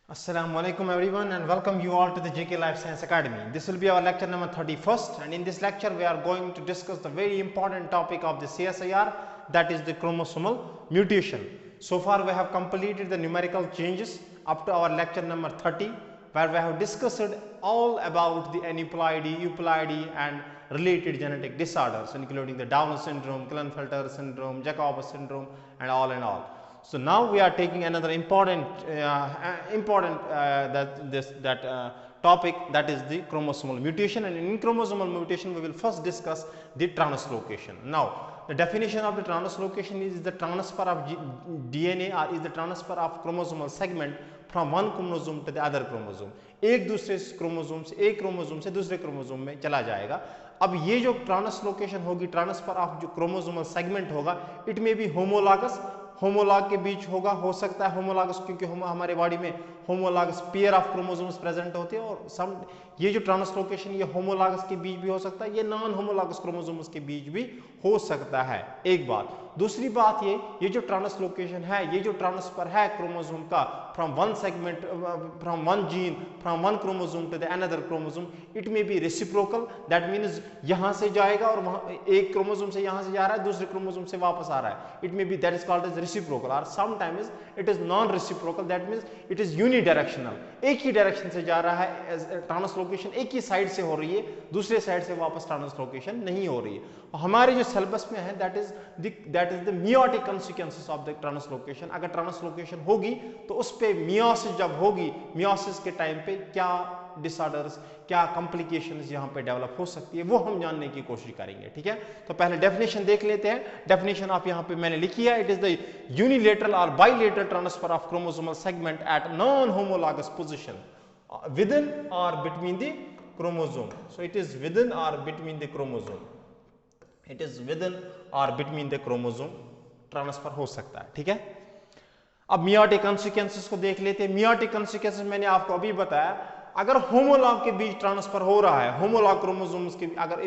Assalamualaikum everyone and welcome you all to the JK Life Science Academy. This will be our lecture number 31st, and in this lecture we are going to discuss the very important topic of the CSIR, that is the chromosomal mutation. So far we have completed the numerical changes up to our lecture number 30, where we have discussed all about the aneuploidy, euploidy and related genetic disorders including the Down syndrome, Klinefelter syndrome, Jacob syndrome and all. So now we are taking another important topic, that is the chromosomal mutation, and in chromosomal mutation we will first discuss the translocation. Now the definition of the translocation is the transfer of DNA or is the transfer of chromosomal segment from one chromosome to the other chromosome. एक दूसरे chromosome से एक chromosome से दूसरे chromosome में चला जाएगा. अब ये जो ट्रांसलोकेशन होगी, ट्रांसफर ऑफ जो क्रोमोसोमल सेगमेंट होगा, इट में भी होमोलॉगस होमोलॉग के बीच होगा, हो सकता है होमोलॉगस, क्योंकि हमारे बॉडी में homologous pair of chromosomes present होते हैं, और सम ये जो ट्रांसलोकेशन ये होमोलॉगस के बीच भी हो सकता है, ये नॉन होमोलॉगस क्रोमोसोम्स के बीच भी हो सकता है. एक बात. दूसरी बात ये जो ट्रांसलोकेशन है, ये जो ट्रांसफर है क्रोमोसोम का from one segment, from one gene, from one chromosome to the another chromosome, it may be reciprocal. That means यहां से जाएगा और वहां एक क्रोमोसोम से यहां से जा रहा है, दूसरे क्रोमोसोम से वापस आ रहा है. It may be that is called as reciprocal, और sometimes it is non reciprocal. That means it is unidirectional, एक ही डायरेक्शन से जा रहा है. ट्रांसलोकेशन एक ही साइड से हो रही है, दूसरे साइड से वापस ट्रांसलोकेशन नहीं हो रही है. हमारे जो सिलेबस में है that is the meiotic consequences of the translocation. अगर ट्रांसलोकेशन होगी तो उस पे मियोसिस जब होगी, मियोसिस के टाइम पे क्या डिसऑर्डर्स, क्या कॉम्प्लिकेशंस यहां पे डेवलप हो सकती है, वो हम जानने की कोशिश करेंगे. ठीक है, तो पहले डेफिनेशन देख लेते हैं. डेफिनेशन आप यहां पे मैंने लिखी है. It is the unilateral or bilateral transfer of chromosomal segment at non homologous position within or between the chromosome. So it is within or between the chromosome. It is within or between the chromosome transfer हो सकता है. ठीक है, अब meiotic consequences को देख लेते हैं. मियोटिक कॉन्सिक्वेंसेस मैंने आपको अभी बताया. अगर होमोलॉग के बीच ट्रांसफर हो रहा है, होमोलॉग क्रोमोसोम्स के, अगर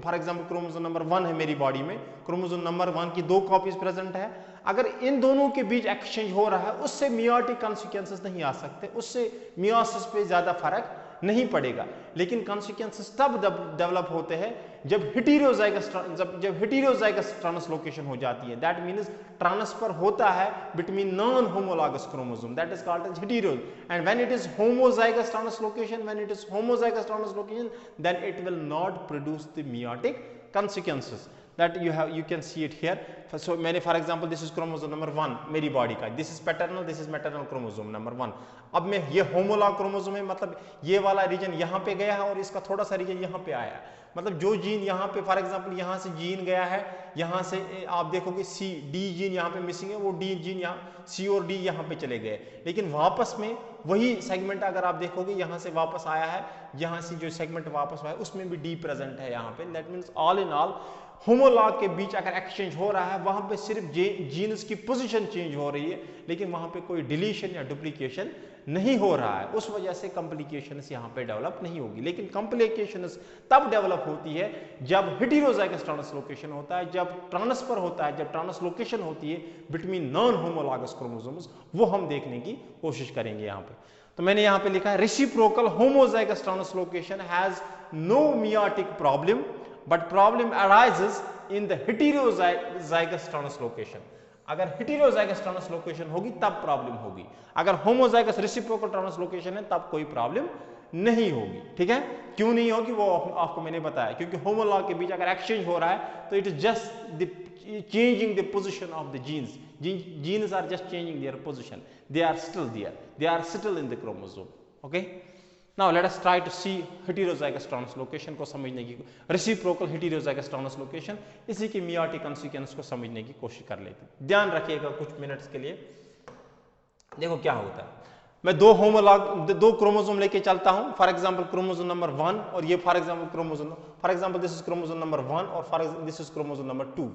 फॉर एग्जांपल क्रोमोसोम नंबर 1 है मेरी बॉडी में, क्रोमोसोम नंबर 1 की 2 कॉपीज प्रेजेंट है, अगर इन दोनों के बीच एक्सचेंज हो रहा है, उससे मियोटिक कॉन्सिक्वेंसेस नहीं आ सकते, उससे मियोसिस पे ज्यादा फर्क नहीं पड़ेगा. लेकिन कॉन्सिक्वेंसेस तब डेवलप होते हैं जब हेटेरोजाइगस ट्रांसलोकेशन हो जाती है. दैट मींस ट्रांसफर होता है between non homologous chromosome, that is called as हेटेरोज. And when it is homozygous translocation, then it will not produce the meiotic consequences that you can see it here. So मैंने for example this is chromosome number 1 मेरी body का, this is paternal, this is maternal chromosome number 1. अब मैं ये homologue chromosome है, मतलब ये वाला रीजन यहाँ पे गया है और इसका थोड़ा सा रीजन यहाँ पे आया है. मतलब जो जीन यहाँ पे फॉर एग्जांपल यहाँ से जीन गया है, यहाँ से आप देखोगे सी डी जीन यहाँ पे मिसिंग है, वो डी जीन यहाँ सी और डी यहाँ पे चले गए, लेकिन वापस में वही सेगमेंट अगर आप देखोगे यहाँ से वापस आया है, यहाँ से जो सेगमेंट वापस आया उसमें भी डी प्रेजेंट है यहाँ पे. That means all in all homologue के बीच अगर एक्सचेंज हो रहा है, वहां पे सिर्फ जीन्स की पोजीशन चेंज हो रही है, लेकिन वहां पे कोई डिलीशन या डुप्लीकेशन नहीं हो रहा है. उस वजह से कॉम्प्लिकेशंस यहां पे डेवलप नहीं होगी. लेकिन कॉम्प्लिकेशंस तब डेवलप होती है जब हेटेरोजाइगस ट्रांसलोकेशन होता है, जब ट्रांसफर होता है, जब ट्रांसलोकेशन होती है बिटवीन नॉन होमोलॉगस क्रोमोसोम्स. वो हम देखने की कोशिश करेंगे यहाँ पे. तो मैंने यहाँ पे लिखा है reciprocal homozygous translocation has no meiotic problem, but problem arises in the heterozygous translocation. अगर heterozygous translocation होगी तब प्रॉब्लम होगी. अगर homozygous reciprocal translocation है तब कोई प्रॉब्लम नहीं होगी. ठीक है, क्यों नहीं होगी वो आपको मैंने बताया. क्योंकि होमोलॉग के बीच अगर एक्सचेंज हो रहा है तो it is just the changing the position of the genes. Genes are just changing their position. They are still there. They are still in the chromosome. Okay. Now let us try to see heterozygous translocation को समझने की, reciprocal heterozygous translocation, इसी की meiotic consequence को समझने की कोशिश कर लेते हैं. ध्यान रखिएगा कुछ मिनट्स के लिए. देखो क्या होता है, मैं दो क्रोमोसोम लेके चलता हूं. फॉर एग्जांपल क्रोमोसोम नंबर 1 और ये for example this is chromosome number 1 और दिस इज क्रोमोसोम नंबर 2.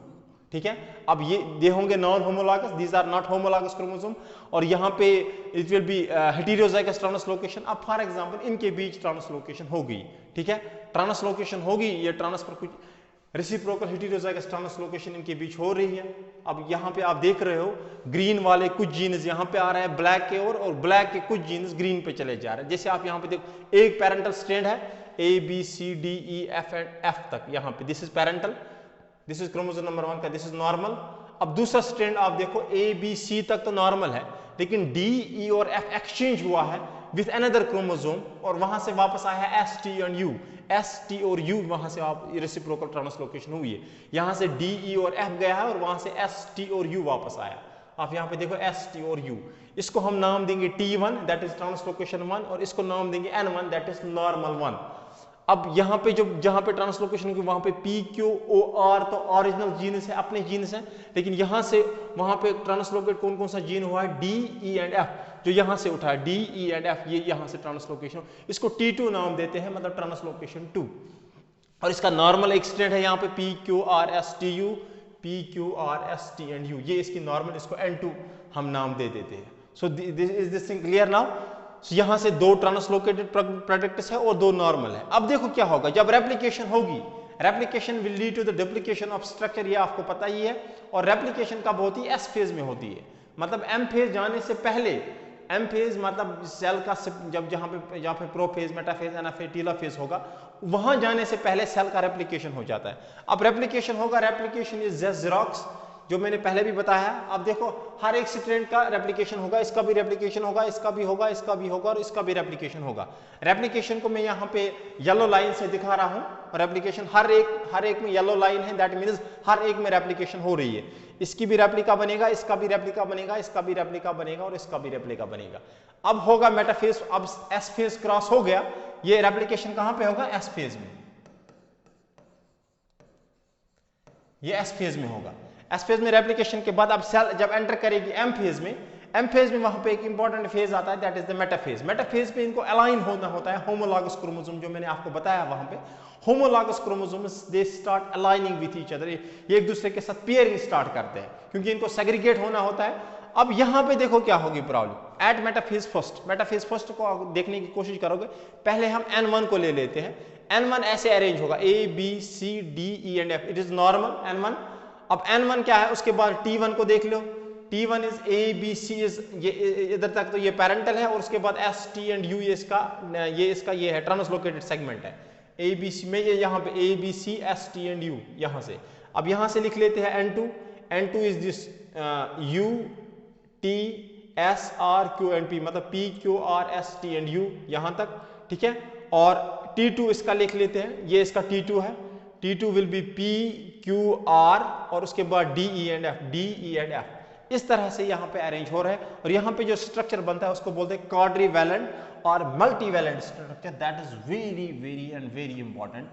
ठीक है, अब ये होंगे non homologous, these are not homologous chromosome, और यहाँ पे it will be heterozygous translocation. अब फॉर एग्जांपल इनके बीच ट्रांसलोकेशन हो गई. ठीक है, ट्रांसलोकेशन होगी, ये ट्रांसफर कुछ रेसिप्रोकल हेटेरोजाइगस ट्रांसलोकेशन इनके बीच हो रही है। अब यहाँ पे आप देख रहे हो ग्रीन वाले कुछ जीन्स यहाँ पे आ रहे हैं ब्लैक के ओर, और ब्लैक के कुछ जीन्स ग्रीन पे चले जा रहे हैं। जैसे आप यहाँ पे देखो एक पैरेंटल स्ट्रैंड है ABCDEF एंड F तक, यहाँ पे this is parental, this is chromosome number 1 का, दिस इज नॉर्मल। अब दूसरा स्ट्रैंड आप देखो ABC तक तो नॉर्मल है, लेकिन D, E और F एक्सचेंज हुआ है विथ अनदर क्रोमोसोम, और वहां से वापस आया है S, T and U, S, T और U, वहां से आप रेसिप्रोकल ट्रांसलोकेशन हुई है। यहां से D, E और F गया है और वहां से S, T और U वापस आया। आप यहाँ पे देखो S, T और U, इसको हम नाम देंगे T1 दैट इज ट्रांसलोकेशन 1, और इसको नाम देंगे N1 दैट इज नॉर्मल 1। अब यहाँ पे जहाँ पे ट्रांसलोकेशन की वहां पे PQOR तो ओरिजिनल जीन्स है, अपने जीन्स हैं, लेकिन यहाँ से वहां पे ट्रांसलोकेट कौन कौन सा जीन हुआ है, D, E एंड F, जो यहाँ से उठा है D, E एंड F, ये यहाँ से ट्रांसलोकेशन, इसको T2 नाम देते हैं, मतलब ट्रांसलोकेशन 2। और इसका नॉर्मल एक स्ट्रैंड है यहाँ पे PQRSTU, PQRST एंड U, ये इसकी नॉर्मल, इसको N2 हम नाम दे देते हैं। So is this thing clear now? यहां से दो ट्रांसलोकेटेड प्रोडक्ट्स है और दो नॉर्मल है। अब देखो क्या होगा जब रेप्लिकेशन होगी, replication will lead to the duplication of structure, ये आपको पता ही है। और रेप्लिकेशन कब होती है? एस फेज में होती है, मतलब एम फेज जाने से पहले। एम फेज मतलब सेल का जब जहां पे प्रोफेज, मेटाफेज, एनाफेज, टीलोफेज होगा, वहां जाने से पहले सेल का रेप्लिकेशन हो जाता है। अब रेप्लिकेशन होगा, रेप्लिकेशन इज जस्ट जेरोक्स, जो मैंने पहले भी बताया। अब देखो हर एक स्ट्रैंड का रेप्लिकेशन होगा, इसका भी रेप्लिकेशन होगा, इसका भी होगा, इसका भी होगा और इसका भी रेप्लिकेशन होगा। रेप्लिकेशन को मैं यहाँ पे येलो लाइन से दिखा रहा हूँ। रेप्लिकेशन हर एक में येलो लाइन है, दैट मीन्स हर एक में रेप्लिकेशन हो रही है। इसकी भी रेप्लिका बनेगा, इसका भी रेप्लिका बनेगा, इसका भी रेप्लिका बनेगा और इसका भी रेप्लिका बनेगा। अब होगा मेटाफेज, अब एस फेज क्रॉस हो गया, ये रेप्लिकेशन कहां पे होगा? एस फेज में, ये एस फेज में होगा। एस फेज में रेप्लिकेशन के बाद अब सेल जब एंटर करेगी एम फेज में वहां पे एक इंपॉर्टेंट फेज आता है, that is the metaphase. Metaphase पे इनको अलाइन होना होता है, होमोलॉगस क्रोमोसोम जो मैंने आपको बताया वहां पे, homologous chromosomes they start aligning with each other, ये एक दूसरे के साथ पेयरिंग स्टार्ट करते हैं क्योंकि इनको सेग्रीगेट होना होता है। अब यहां पे देखो क्या होगी problem at metaphase first. Metaphase first को देखने की कोशिश करोगे, पहले हम N1 को ले लेते हैं। N1 ऐसे अरेंज होगा ABCDE and F, it is normal N1। अब N1 क्या है, उसके बाद T1 को देख लो, T1 इज ABC, ये इधर तक तो ये पैरेंटल है, और उसके बाद S, T एंड U ये है ट्रांसलोकेटेड सेगमेंट है ABC में, ये यहाँ पे ABC, S, T and U यहाँ से। अब यहाँ से लिख लेते हैं N2 is this U, T, S, R, Q and P, मतलब P, Q, R, S, T and U यहाँ तक, ठीक है। और T2 इसका लिख लेते हैं, ये इसका T2 है, T2 will be P, Q, R और उसके बाद D, E and F, D, E and F। इस तरह से यहाँ पे अरेंज हो रहा है, और यहाँ पे जो स्ट्रक्चर बनता है उसको बोलते हैं क्वाड्रीवैलेंट और multivalent structure. That is very very and very important.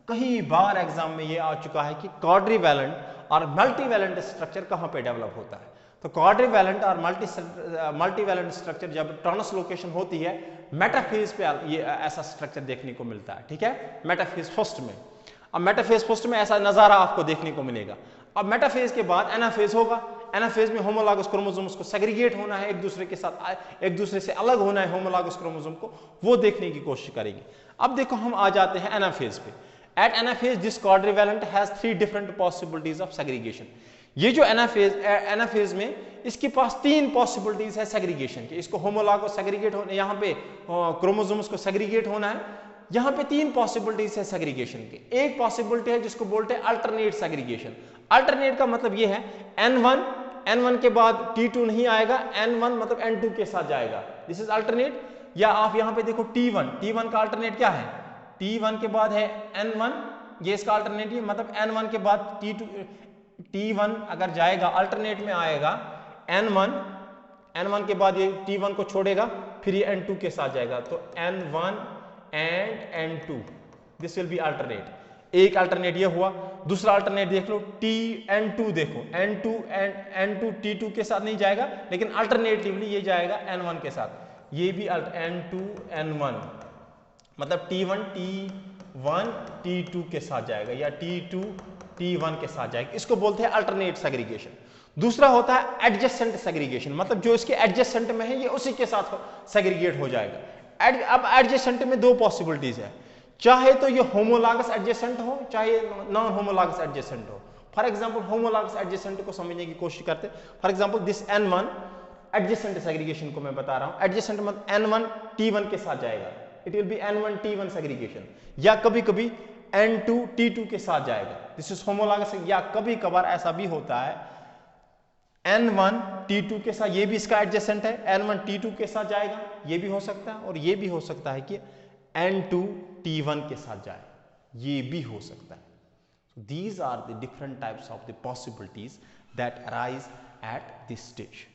कई बार एग्जाम में ये आ चुका है कि क्वाड्रीवैलेंट और मल्टीवैलेंट स्ट्रक्चर कहाँ पे डेवलप होता है। तो क्वाड्रीवैलेंट और मल्टीवैलेंट स्ट्रक्चर जब ट्रांसलोकेशन होती है, मेटाफेज पे ये ऐसा स्ट्रक्चर देखने को मिलता है, ठीक है, मेटाफेज फर्स्ट में। अब मेटाफेज फर्स्ट में ऐसा नजारा आपको देखने को मिलेगा। अब मेटाफेज के बाद एनाफेज होगा। एनाफेज में होमोलॉगस क्रोमोसोम्स को सेग्रीगेट होना है, एक दूसरे के साथ, एक दूसरे से अलग होना है होमोलॉगस क्रोमोसोम को, वो देखने की कोशिश करेंगे। अब देखो हम आ जाते हैं एनाफेज पे। At anaphase this quadrivalent has 3 different possibilities of segregation. ये जो एनाफेज में इसके पास 3 पॉसिबिलिटीज है सेग्रीगेशन की। इसको होमोलॉगस सेग्रीगेट होना, यहाँ पे क्रोमोसोम्स को सेग्रीगेट होना है। यहाँ पे 3 पॉसिबिलिटीज है सेग्रीगेशन की। एक पॉसिबिलिटी है जिसको बोलते हैं अल्टरनेट सेग्रीगेशन। अल्टरनेट का मतलब ये है N1 के बाद T2 नहीं आएगा, N1 मतलब N2 के साथ जाएगा, दिस इज अल्टरनेट। या आप यहाँ पे देखो T1 का अल्टरनेट क्या है, T1 के बाद है N1, ये इसका अल्टरनेटिव, मतलब N1 के बाद T1 अगर जाएगा अल्टरनेट में आएगा N1 के बाद ये T1 को छोड़ेगा, फिर ये N2 के साथ जाएगा, तो N1 and N2, this will be alternate. एक अल्टरनेट ये हुआ। दूसरा अल्टरनेट देख लो, N2 देखो, N2 T2 के साथ नहीं जाएगा, लेकिन अल्टरनेटिवली ये जाएगा N1 के साथ, ये भी N2 N1, मतलब T1 T2 के साथ जाएगा, या T2 T1 के साथ जाएगा। इसको बोलते हैं अल्टरनेट सेग्रीगेशन। दूसरा होता है एडजेसेंट सेग्रीगेशन, मतलब जो इसके एडजेसेंट में है ये उसी के साथ सेग्रीगेट हो जाएगा। अब एडजेसेंट में 2 पॉसिबिलिटीज है। चाहे तो ये होमोलॉगस एडजेसेंट हो, चाहे नॉन होमोलॉगस एडजेसेंट हो। फॉर एग्जांपल होमोलॉगस एडजेसेंट को समझने की कोशिश करते हैं। For example this n1 adjacent segregation को मैं बता रहा हूं। एडजेसेंट मतलब n1 t1 के साथ जाएगा, it will B n1 t1 segregation, या कभी कभी n2 t2 के साथ जाएगा, दिस इज होमोलॉगस। या कभी कभार ऐसा भी होता है n1 t2 के साथ, ये भी इसका एडजेसेंट है, n1 t2 के साथ जाएगा, ये भी हो सकता है। और ये भी हो सकता है कि n2 t1 के साथ जाए, ये भी हो सकता है। So these are the different types of the possibilities that arise at this stage.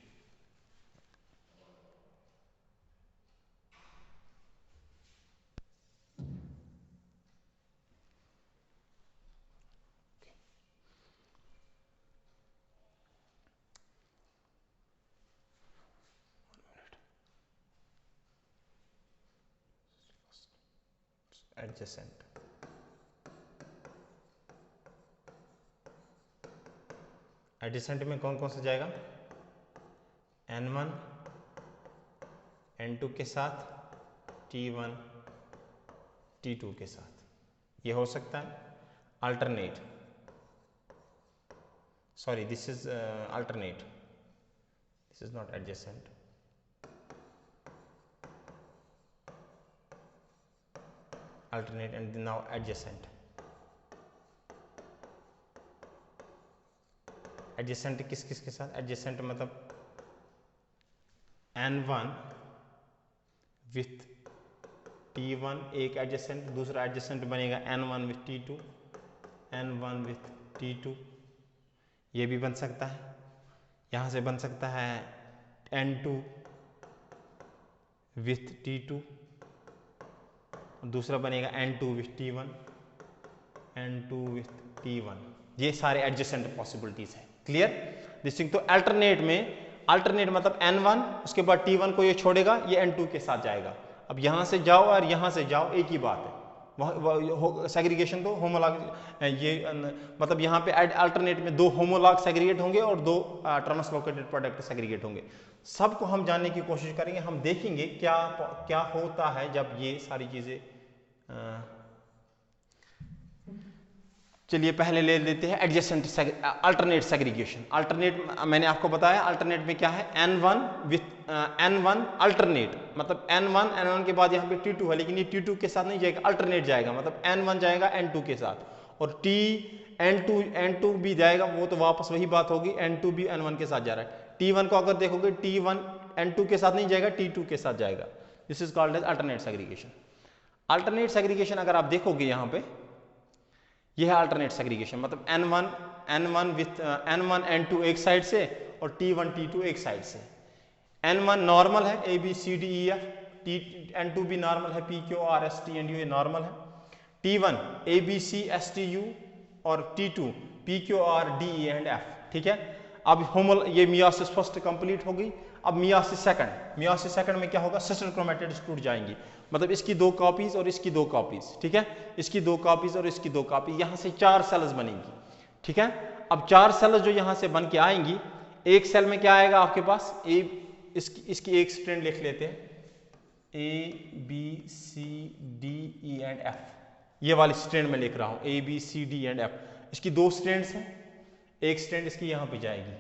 Adjacent. Adjacent में कौन कौन सा जाएगा? n1 n2 के साथ, t1 t2 के साथ, ये हो सकता है। Alternate, sorry this is alternate, this is not adjacent. alternate and now adjacent. Adjacent किस किस के साथ? एडजेसेंट मतलब n1 विथ t1 एक एडजेसेंट, दूसरा एडजेसेंट बनेगा n1 with t2, n1 with t2, ये भी बन सकता है। यहाँ से बन सकता है n2 विथ t2, दूसरा बनेगा n2 with t1, n2 with t1, ये सारे एडजेसेंट पॉसिबिलिटीज है। Clear this. तो अल्टरनेट में, अल्टरनेट मतलब n1 उसके बाद t1 को ये छोड़ेगा, ये n2 के साथ जाएगा। अब यहां से जाओ और यहां से जाओ, एक ही बात है। सेग्रीगेशन तो होमोलॉग, ये मतलब यहाँ पे अल्टरनेट में दो होमोलॉग सेग्रीगेट होंगे और दो ट्रांसलोकेटेड प्रोडक्ट सेग्रीगेट होंगे। सबको हम जानने की कोशिश करेंगे, हम देखेंगे क्या क्या होता है जब ये सारी चीजें। चलिए पहले ले लेते हैं एडजेसेंट अल्टरनेट सेग्रीगेशन। अल्टरनेट मैंने आपको बताया, अल्टरनेट में क्या है, n1 विथ n1 अल्टरनेट मतलब n1 के बाद यहाँ पे t2 है, लेकिन ये t2 के साथ नहीं जाएगा, अल्टरनेट जाएगा, मतलब n1 जाएगा n2 के साथ, और n2 भी जाएगा, वो तो वापस वही बात होगी, n2 भी n1 के साथ जा रहा है। t1 को अगर देखोगे, t1 n2 के साथ नहीं जाएगा, t2 के साथ जाएगा। This is called as alternate segregation. Alternate segregation अगर आप देखोगे यहाँ पे, यह है अल्टरनेट सेग्रीगेशन, मतलब n1 विथ n1 n2 एक साइड से और t1 t2 एक साइड से। n1 नॉर्मल है, a b c d e f, n2 भी नॉर्मल है, p q r s t and u, ये नॉर्मल है। t1 a b c s t u और t2 p q r d e and f, ठीक है। अब ये meiosis first complete हो गई। अब मियोसिस सेकंड में क्या होगा, सिस्टर क्रोमैटिड्स टूट जाएंगी, मतलब इसकी दो कॉपीज और इसकी दो कॉपीज, ठीक है, इसकी दो कॉपीज और इसकी दो कॉपी, यहां से 4 सेल्स बनेंगी, ठीक है। अब 4 सेल्स जो यहां से बन के आएंगी, एक सेल में क्या आएगा आपके पास, इसकी एक स्ट्रैंड लिख लेते हैं, A B C D E and F, ये वाली स्ट्रैंड में लिख रहा हूं, A B C D and F, इसकी दो स्ट्रैंड्स हैं, एक स्ट्रैंड इसकी यहां पे जाएगी,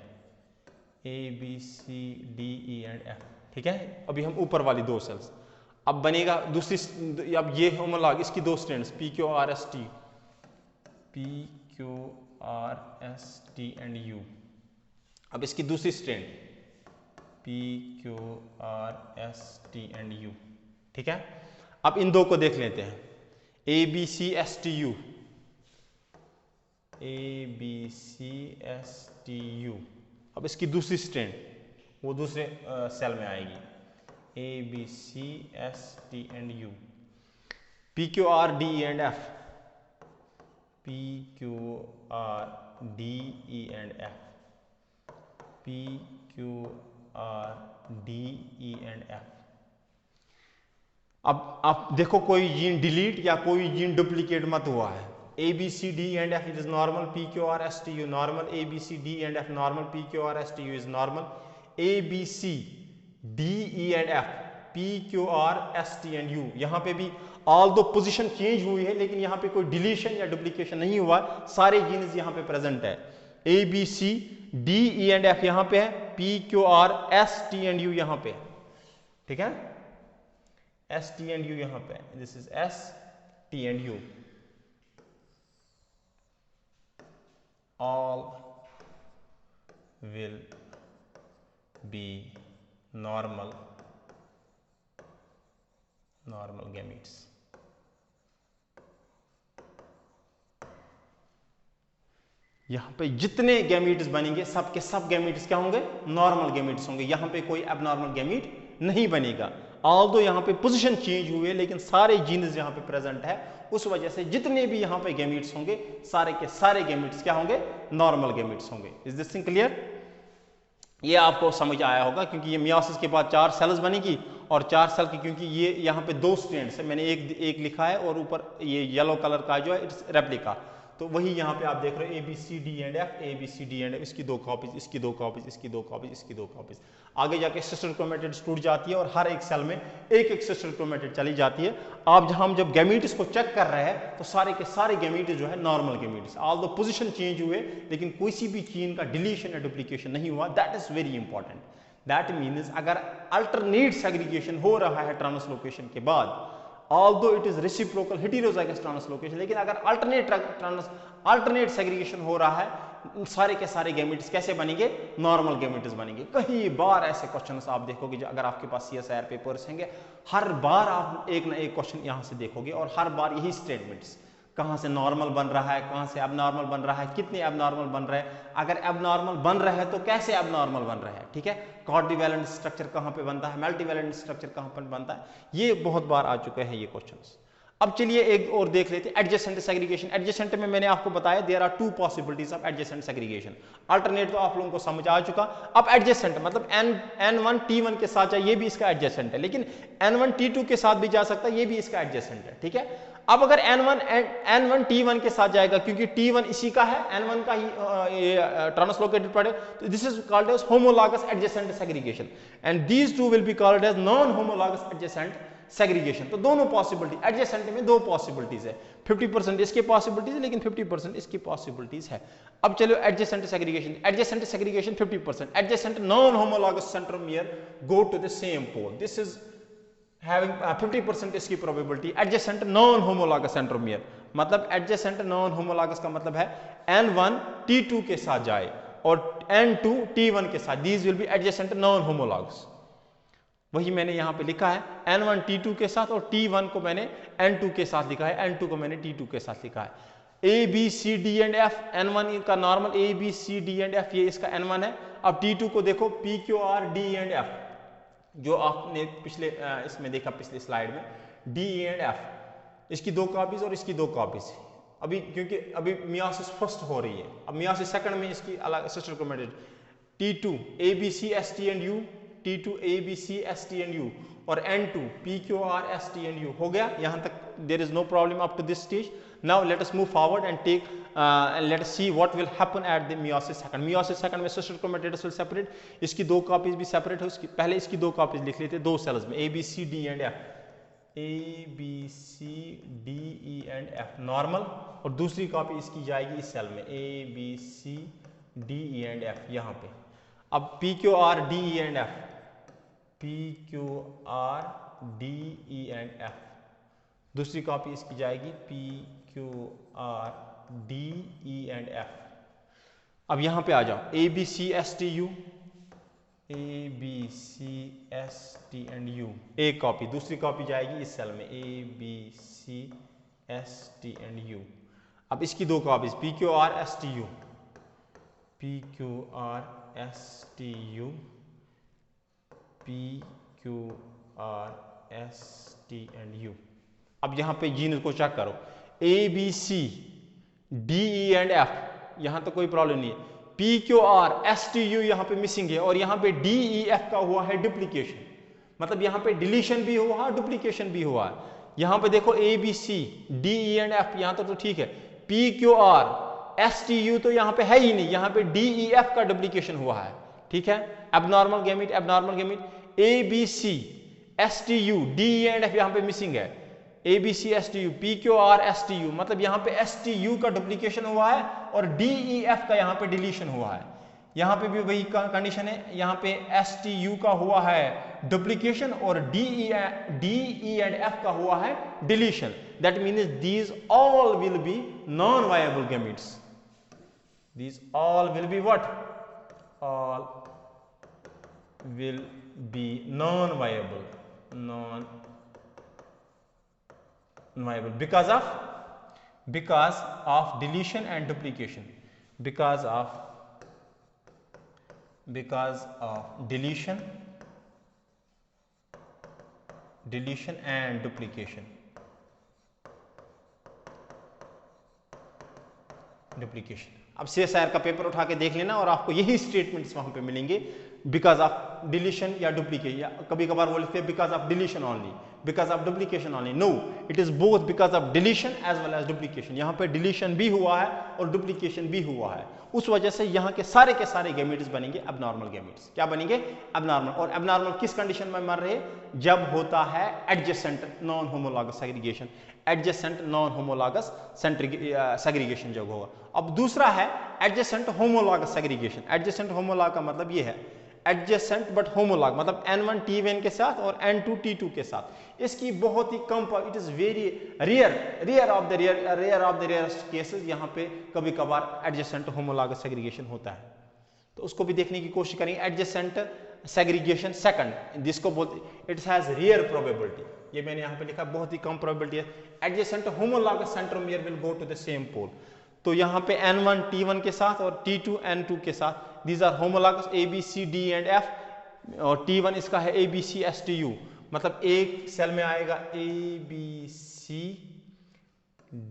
A B C D E and F, ठीक है। अभी हम ऊपर वाली दो सेल्स, अब बनेगा दूसरी, अब ये होमोलॉग, इसकी दो strands P Q R S T, P Q R S T and U, अब इसकी दूसरी strand P Q R S T and U, ठीक है। अब इन दो को देख लेते हैं, A B C S T U, A B C S T U, अब इसकी दूसरी स्ट्रैंड वो दूसरे सेल में आएगी, A B C S T and U, P Q R D E and F, P Q R D E and F, P Q R D E and F। अब आप देखो कोई जीन डिलीट या कोई gene duplicate मत हुआ है, A B C D and F, it is normal, P Q R S T U normal, A B C D and F normal, P Q R S T U is normal, A B C D E and F, P Q R S T and U, यहाँ पे भी all दो position change हुई है लेकिन यहाँ पे कोई डिलीशन या डुप्लीकेशन नहीं हुआ, सारे जीन्स यहाँ पे प्रेजेंट है। A B C D E and F यहाँ पे है, P Q R S T and U यहाँ पे है, ठीक है, एस टी एंड यू यहाँ पे, this is S T and you, all will be normal gametes। यहां पे जितने गैमीट्स बनेंगे सबके सब गैमीट्स क्या होंगे, नॉर्मल गैमीट्स होंगे, यहां पे कोई एबनॉर्मल गैमीट नहीं बनेगा। ऑल्दो यहां पे पोजीशन चेंज हुए लेकिन सारे जीन्स यहां पे प्रेजेंट है, उस वजह से जितने भी यहां पे गैमीट्स होंगे सारे के सारे गैमीट्स क्या होंगे, नॉर्मल गैमीट्स होंगे। Is this thing clear? ये आपको समझ आया होगा क्योंकि ये मियोसिस के बाद 4 सेल्स बनेगी और 4 सेल की, क्योंकि ये यहाँ पे 2 स्ट्रैंड्स है, मैंने एक लिखा है और ऊपर ये येलो कलर का जो है इट्स रेप्लिका, तो वही यहाँ पे आप देख रहे हो A B C D and F, A B C D and F, इसकी 2 कॉपीज, इसकी 2 कॉपीज, इसकी 2 कॉपीज, इसकी 2 कॉपीज। आगे जाके सिस्टर क्रोमेटिड्स टूट जाती है और हर एक सेल में एक एक सिस्टर क्रोमेटिड चली जाती है। आप हम जब गैमीट्स को चेक कर रहे हैं तो सारे के सारे गैमीट्स जो है normal gametes, although position change हुए लेकिन कोई सी भी चेन का डिलीशन या डुप्लीकेशन नहीं हुआ। That is very important. That means अगर अल्टरनेट सेग्रीगेशन हो रहा है ट्रांसलोकेशन के बाद, although it is reciprocal heterozygous translocation, लेकिन अगर अल्टरनेट सेग्रीगेशन हो रहा है, सारे के सारे गैमेट्स कैसे बनेंगे, नॉर्मल गैमेट्स बनेंगे। कई बार ऐसे क्वेश्चंस आप देखोगे जो अगर आपके पास CSIR पेपर्स होंगे, हर बार आप एक ना एक क्वेश्चन यहां से देखोगे और हर बार यही स्टेटमेंट्स, कहां से नॉर्मल बन रहा है, कहां से एबनॉर्मल बन रहा है, कितने एबनॉर्मल बन रहे हैं, अगर एबनॉर्मल बन रहा है तो कैसे एबनॉर्मल बन रहा है, ठीक है, क्वाड्रिवैलेंट स्ट्रक्चर कहां पे बनता है, मल्टीवैलेंट स्ट्रक्चर कहां पर बनता है, ये बहुत बार आ चुके हैं ये क्वेश्चंस। अब चलिए एक और देख लेते हैं, एडजेसेंट सेग्रीगेशन। एडजेसेंट में मैंने आपको बताया there are 2 possibilities of adjacent segregation. Alternate तो आप लोगों को समझ आ चुका। अब एडजेसेंट मतलब N1 T1 के साथ जाए, ये भी इसका एडजेसेंट है, लेकिन N1 T2 के साथ भी जा सकता है, ये भी इसका एडजेसेंट है, ठीक है। अब अगर N1 T1 के साथ जाएगा, क्योंकि T1 इसी का है, N1 का ही ट्रांसलोकेटेड पार्ट है, तो this is called as homologous adjacent segregation and these two will be called as non homologous adjacent segregation. तो दोनों पॉसिबिलिटी, एडजेसेंट में 2 पॉसिबिलिटीज है, 50% इसकी पॉसिबिलिटीज है लेकिन 50% इसकी पॉसिबिलिटीज है। अब चलो adjacent segregation. Adjacent segregation 50%, adjacent non homologous centromere go to the same pole, this is having 50% इसकी probability. Adjacent non homologous centromere मतलब एडजेसेंट नॉन होमोलॉगस का मतलब है N1 T2 के साथ जाए और N2 T1 के साथ, these will be adjacent non homologous. वही मैंने यहां पे लिखा है N1 T2 के साथ और T1 को मैंने N2 के साथ लिखा है, N2 को मैंने T2 के साथ लिखा है। A B C D and F, N1 का normal A B C D and F, ये इसका N1 है। अब T2 को देखो P Q R D and F, जो आपने पिछले इसमें देखा पिछले स्लाइड में, D एंड F, इसकी 2 कॉपीज और इसकी 2 कॉपीज। अभी क्योंकि अभी मियोसिस फर्स्ट हो रही है, अब मियोसिस सेकंड में इसकी अलग sister chromatid T2 A B C S T and U, T2 A B C S T and U और N2 P Q R S T and U। हो गया यहां तक, there is no problem up to this stage. Now let us move forward and take let us see what will happen at the meiosis second। meiosis second में sister chromatids will separate, इसकी 2 copies भी separate है, उसकी पहले इसकी 2 copies लिख लेते हैं 2 सेल्स में, A B C D and F, A B C D E and F normal, और दूसरी कॉपी इसकी जाएगी इस सेल में A B C D E and F यहाँ पे। अब P Q R D E and F, P Q R D E and F, दूसरी कॉपी इसकी जाएगी P Q R D E and F। अब यहां पे आ जाओ A B C S T U, A B C S T and U, एक copy, दूसरी copy जाएगी इस सेल में A B C S T and U। अब इसकी 2 copies P Q R S T U, P Q R S T U, P Q R S T and U। अब यहां पे जीन को चेक करो, A B C D E and F, यहां तो कोई प्रॉब्लम नहीं है, P Q R S T U यहां पे मिसिंग है और यहां पे D E F का हुआ है डुप्लीकेशन, मतलब यहां पे डिलीशन भी हुआ है, डुप्लीकेशन भी हुआ है। यहां पे देखो A B C D E and F, यहां तो ठीक है, P Q R S T U तो यहां पे है ही नहीं, यहां पे D E F का डुप्लीकेशन हुआ है, ठीक है, abnormal gamete, abnormal gamete. A B C S T U D E and F यहां पे मिसिंग है, ABCSTU, PQRSTU, मतलब यहाँ पे STU का डुप्लीकेशन हुआ है और DEF का यहाँ पे डिलीशन हुआ है। यहाँ पे भी वही कंडीशन है, यहाँ पे STU का हुआ है डुप्लीकेशन और DE एंड F का हुआ है deletion. That means these all will be non viable gametes. These all will be what? All will be non-viable, non-viable because of deletion and duplication. Because of deletion and duplication. अब CSIR का paper उठा के देख लेना और आपको यही statements वहां पे मिलेंगे, बिकॉज ऑफ डिलीशन या डुप्लीकेशन, या कभी कभार वो लिखते हैं because of deletion only, because of duplication only. No, it is both because of deletion as well as duplication. यहाँ पे डिलीशन भी हुआ है और डुप्लीकेशन भी हुआ है, उस वजह से यहाँ के सारे गैमेट्स बनेंगे एबनॉर्मल गैमेट्स। क्या बनेंगे? एबनॉर्मल। और एबनॉर्मल किस कंडीशन में मर रहे हैं? जब होता है adjacent non homologous segregation, adjacent non homologous segregation जब होगा। अब दूसरा है adjacent homologous segregation. Adjacent homologue का मतलब ये है एडजेसेंट बट होमोलॉग, मतलब N1 T1 के साथ और N2 T2 के साथ। इसकी बहुत ही कम, it is very rare of the rarest cases यहाँ पे कभी कभार एडजेसेंट होमोलॉगस सेग्रीगेशन होता है, तो उसको भी देखने की कोशिश करेंगे। एडजेसेंट सेग्रीगेशन सेकंड, जिसको बोलते इट हैज रेयर प्रोबेबिलिटी, ये मैंने यहाँ पे लिखा बहुत ही कम प्रोबेबिलिटी है। Adjacent homologous centromere will go to the same pole, तो यहाँ पे N1 T1 के साथ और T2 N2 के साथ, these are homologous A B C D and F, और T1 इसका है A B C S T U, मतलब एक सेल में आएगा A B C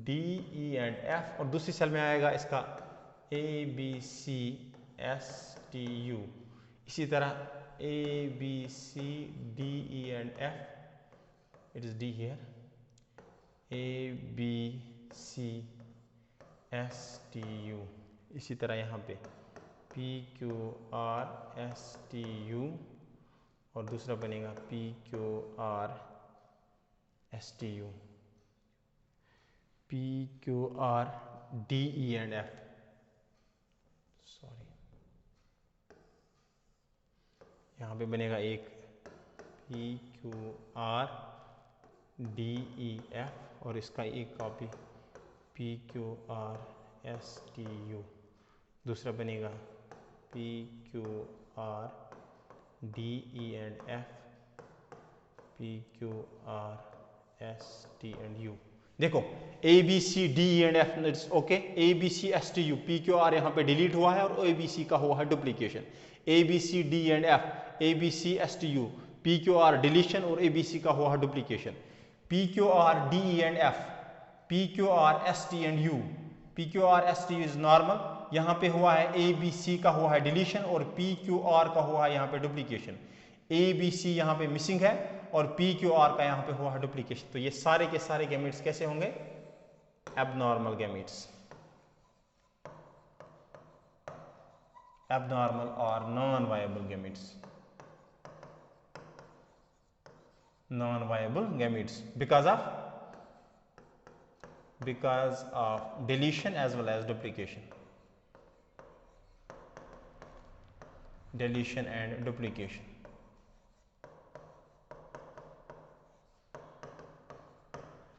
D E and F और दूसरी सेल में आएगा इसका A B C S T U। इसी तरह A B C D E and F, it is D here, A B C S T U। इसी तरह यहाँ पे P Q R S T U और दूसरा बनेगा P Q R S T U, P Q R D E and F, sorry यहाँ पे बनेगा एक P Q R D E F और इसका एक copy P Q R S T U, दूसरा बनेगा P Q R D E and F, P Q R S T and U। देखो A B C D E and F okay, A B C S T U, P Q R यहाँ पे delete हुआ है और A B C का हुआ है duplication. A B C D and F, A B C S T U, P Q R deletion और A B C का हुआ है duplication. P Q R D E and F, P Q R S T and U, P Q R S T is normal, यहाँ पे हुआ है A B C का हुआ है डिलीशन और P Q R का हुआ है यहाँ पे डुप्लीकेशन। A B C यहाँ पे मिसिंग है और P Q R का यहाँ पे हुआ है डुप्लीकेशन। तो ये सारे के सारे गैमेट्स कैसे होंगे? एबनॉर्मल गैमेट्स, एबनॉर्मल और non viable gametes, non viable gametes because of deletion as well as duplication, deletion and duplication.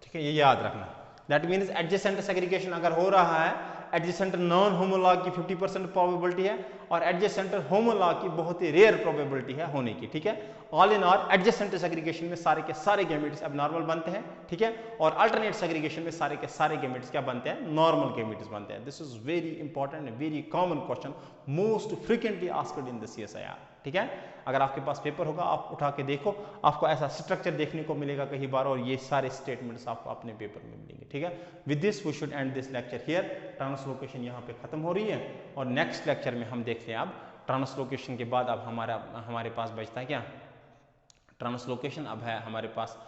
ठीक है, ये याद रखना। दैट मीन्स एडजेसेंट सेग्रीगेशन अगर हो रहा है, एडजेसेंट नॉन होमोलॉग की 50% प्रोबेबिलिटी है और एडजेसेंट होमोलॉग की बहुत ही रेयर प्रोबेबिलिटी है होने की। ठीक है, all in all adjacent segregation में सारे के सारे गैमेट्स एबनॉर्मल बनते हैं। ठीक है, और अल्टरनेट सेग्रीगेशन में सारे के सारे गैमेट्स क्या बनते हैं? नॉर्मल गैमेट्स बनते हैं। This is very important and very common question, most frequently asked in the CSIR। ठीक है, अगर आपके पास पेपर होगा आप उठा के देखो, आपको ऐसा स्ट्रक्चर देखने को मिलेगा कई बार और ये सारे स्टेटमेंट्स आपको अपने पेपर में मिलेंगे। ठीक है, with this we should end this lecture here. Translocation यहाँ पे खत्म हो रही है और नेक्स्ट लेक्चर में हम देखते हैं अब ट्रांसलोकेशन के बाद अब हमारे पास बचता है क्या? ट्रांसलोकेशन। अब है हमारे पास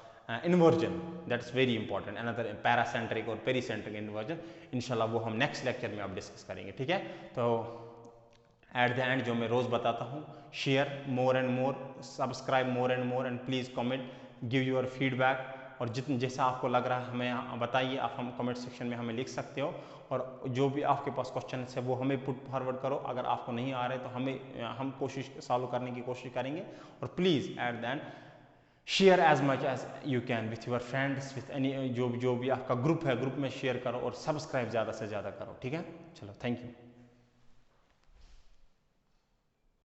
inversion, that's very important, another paracentric और पेरीसेंट्रिक इन्वर्जन। इंशाल्लाह वो हम नेक्स्ट लेक्चर में अब डिस्कस करेंगे। ठीक है, तो एट द एंड जो मैं रोज बताता हूँ, share more and more, subscribe more and please comment, give your feedback और जितने जैसा आपको लग रहा है हमें बताइए, आप हम कमेंट सेक्शन में हमें लिख सकते हो। और जो भी आपके पास क्वेश्चन है वो हमें पुट फॉरवर्ड करो। अगर आपको नहीं आ रहे तो हम कोशिश सॉल्व करने की कोशिश करेंगे। और please at the end share as much as you can with your friends, with any जो भी आपका ग्रुप है, ग्रुप में शेयर करो और सब्सक्राइब ज़्यादा से ज़्यादा करो। ठीक है, चलो, थैंक यू।